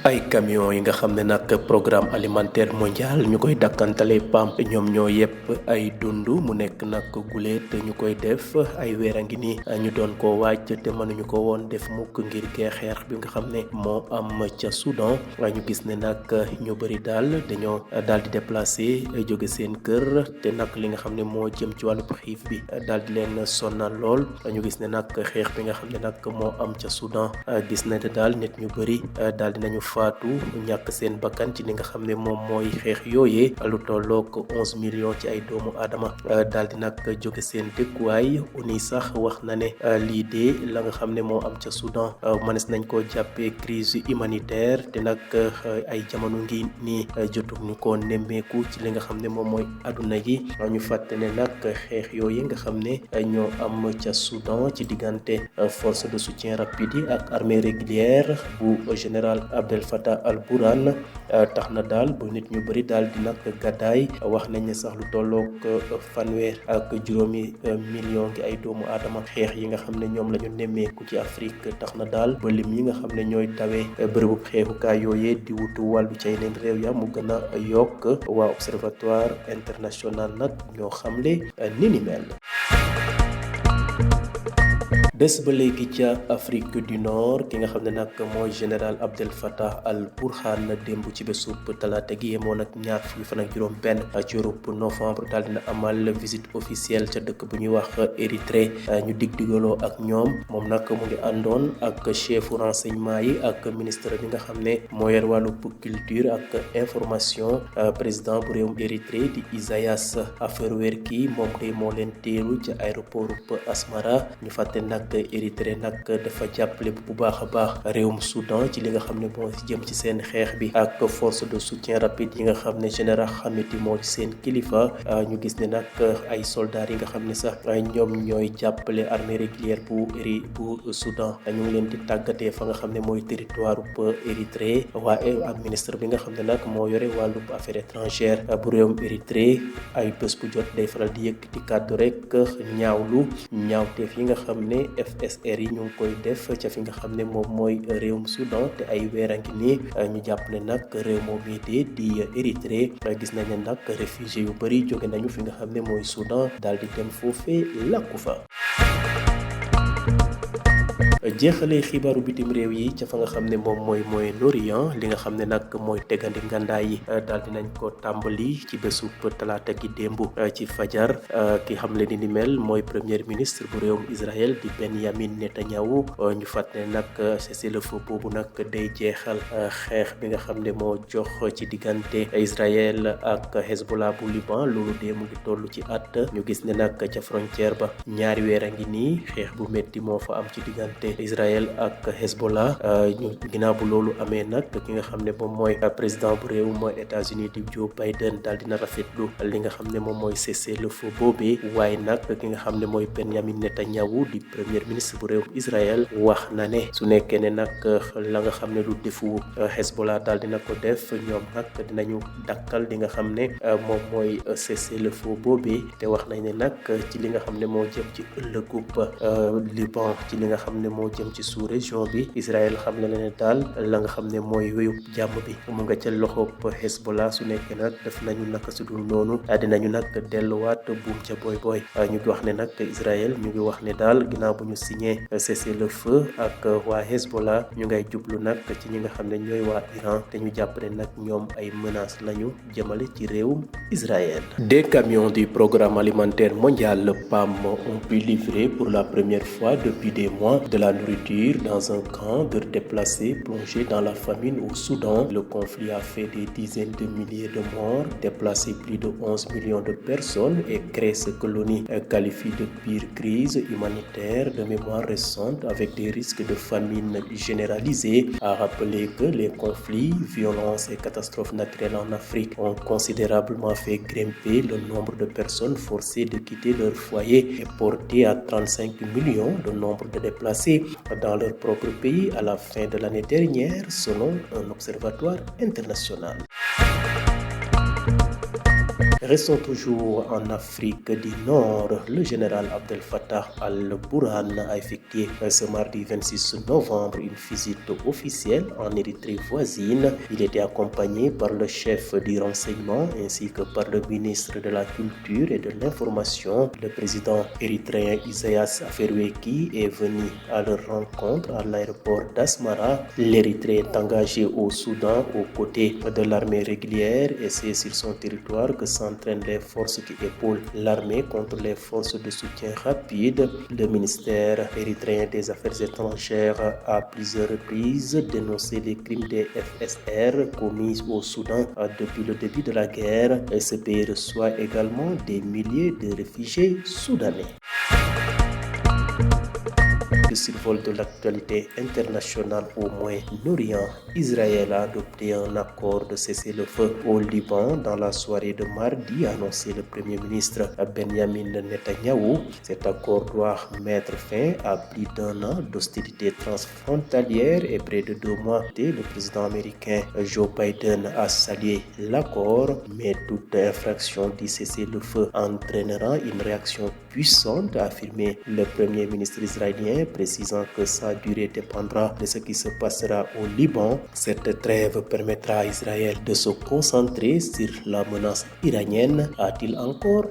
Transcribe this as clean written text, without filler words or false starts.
ay camion yi nga xam ne nag programme alimentaire mondial ñu koy dakkantale PAM ñoom ñoo yépp ay dund mu nekk nag guléet ñu koy def ay weer a ngi nii ñu doon ko waaj te mënuñu ko woon def mukk ngir xeex bi nga xam ne moo am ca Soudan ñu gis ne nag ñu bëri daal dañoo daal di déplacé jóge seen kër te nag li nga xam ne moo jëm ci wàllu xiif bi daal di leen sonnal lool ñu gis ne nag xeex bi nga xam ne nag moo am ca Soudan gis na daal nit ñu bëri daal di nañu faatu ñàkk seen bakkan ci li nga xam ne moom mooy xeex yooyee lu tollook 11 millions ci ay doomu aadama daal di nag jóge seen dëkkuwaay uni sax wax na ne lii de la nga xam ne moo am ca Soudan mënees nañ koo jàppee crise humanitaire te nag ay jamono ngi nii jotuñu ko nemmeeku ci li nga xam ne moom mooy àdduna gi ñu fàtte ne nag xeex yooyu nga xam ne ñoo am ca Soudan ci diggante force de soutien rapide yi ak armée régulière bu général Abdel Fattah al-Burhan tax na daal bu nit ñu bëri daal di nag gàddaay wax nañ ne sax lu tollook fanweer ak juróomi million gi ay doomu aadama xeex yi nga xam ne ñoom la ñu nemmeeku ci Afrique tax na daal ba lim yi nga xam ne ñooy tawee bërëbu xeexukaay yooyee di wutu wàllu ca yeneen réew ya mu gën a yokk waa observatoire international nag ñoo xamle ni mel. des ba léegi ca Afrique du Nord ki nga xam ne nag mooy général Abdel Fattah al-Burhan démb ci bésub talaata gi yemoon ak ñaar fukki fan ak juróom benn ci weerub novembre daal dina amal visite officielle ca dëkk bu ñuy wax Érythrée ñu digaloo ak ñoom moom nag mu ngi àndoon ak chefu renseignement yi ak ministre bi nga xam ne moo yor wàllu culture ak information président bu réewum Érythrée di Isaias Afwerki moom de moo leen teeru ca aéroport Asmara ñu fàtte nag Érythrée nag dafa jàppale bu baax a baax réewum Soudan ci li nga xam ne moo jëm ci seen xeex bi ak force de soutien rapide yi nga xam ne général Hamidti moo ci seen kilifa ñu gis ne nag ay soldats yi nga xam ne sax ñoom ñooy jàppale armée régulière bu Soudan ñu ngi leen di tàggatee fa nga xam ne mooy territoire bu Érythrée waaye ak ministre bi nga xam ne nag moo yore wàllu affaires étrangères bu réewum Érythrée ay bés bu jot day faral di yëkkati kàddu rek ñaawteef yi nga xam ne FSR yi ñu ngi koy def ca fi nga xam ne moom mooy réewum Soudan te ay weer a ngi nii ñu jàpp ne nag réew moom yi di Érythrée gis nañ ne nag réfugiés yu bëri jóge nañu fi nga xam ne mooy Soudan daal di dem foofee làkku fa. jeexalee xibaaru bitim réew yi ca fa nga xam ne moom mooy Moyen-Orient li nga xam ne nag mooy tegandi ngandaay yi daal dinañ ko tàmbali ci bésub talaata gi démb ci fajar ki xam le ni mel mooy premier ministre bu réewum Israël di Benyamin Netanyahu ñu fàttali nag cessez-le-feu boobu nag day jeexal xeex bi nga xam ne moo jox ci diggante Israël ak Hezbollah bu Liban loolu dee mu ngi toll ci at ñu gis ne nag ca frontière ba ñaari weer a ngi nii xeex bu métti moo fa am ci diggante Israël ak Hezbollah ñu ginnaaw bu loolu amee nag ki nga xam ne moom mooy président bu réew mooy États-Unis di Joe Biden daal dina rafetlu li nga xam ne moom mooy cessez-le-feu boobee waaye nag ki nga xam ne mooy Benyamin Netanyahu di premier ministre bu réewum Israël wax na ne su nekkee ne nag la nga xam ne lu defu Hezbollah daal dina ko def ñoom nag dinañu dakkal li nga xam ne moom mooy cessez-le-feu boobee te wax nañ ne nag ci li nga xam ne moo jëm ci ëllëgub Liban ci li nga xam ne moo jëm ci sous région bi Israël xam ne ne daal la nga xam ne mooy wéyub jàmm bi mu nga ca loxob Hezbollah su nekkee nag def nañu naka su dul noonu dinañu nag delluwaat buum ca boy ñu ngi wax ne nag Israël ñu ngi wax ne daal ginnaaw bu ñu signé cessez-le-feu ak waa Hezbollah ñu ngay jublu nag ci ñi nga xam ne ñooy waa Iran te ñu jàpp ne nag ñoom ay menaces lañu jëmale ci réewum Israël. Des camions du programme alimentaire mondial le PAM ont pu livrer pour la première fois depuis des mois de la nourriture dans un camp de déplacés plongés dans la famine au Soudan. Le conflit a fait des dizaines de milliers de morts, déplacé plus de 11 millions de personnes et créé ce que l'ONU qualifie de pire crise humanitaire de mémoire récente avec des risques de famine généralisée. A rappelé que les conflits, violences et catastrophes naturelles en Afrique ont considérablement fait grimper le nombre de personnes forcées de quitter leur foyer et porté à 35 millions le nombre de déplacés dans leur propre pays à la fin de l'année dernière, selon un observatoire international. Restons toujours en Afrique du Nord. Le général Abdel Fattah al-Burhan a effectué ce mardi 26 novembre une visite officielle en Érythrée voisine. Il était accompagné par le chef du renseignement ainsi que par le ministre de la Culture et de l'Information. Le président érythréen Isaias Afwerki est venu à leur rencontre à l'aéroport d'Asmara. L'Érythrée est engagée au Soudan aux côtés de l'armée régulière et c'est sur son territoire que s'entraînent les forces qui épaulent l'armée contre les forces de soutien rapide. Le ministère érythréen des Affaires étrangères a à plusieurs reprises dénoncé les crimes des FSR commis au Soudan depuis le début de la guerre. Ce pays reçoit également des milliers de réfugiés soudanais. Le survol de l'actualité internationale au Moyen-Orient. Israël a adopté un accord de cessez-le-feu au Liban dans la soirée de mardi, a annoncé le Premier ministre Benjamin Netanyahou. Cet accord doit mettre fin à plus d'un an d'hostilité transfrontalière et près de 2 mois. Le président américain Joe Biden a salué l'accord, mais toute infraction du cessez-le-feu entraînera une réaction puissante, a affirmé le Premier ministre israélien, précisant que sa durée dépendra de ce qui se passera au Liban. Cette trêve permettra à Israël de se concentrer sur la menace iranienne, a-t-il encore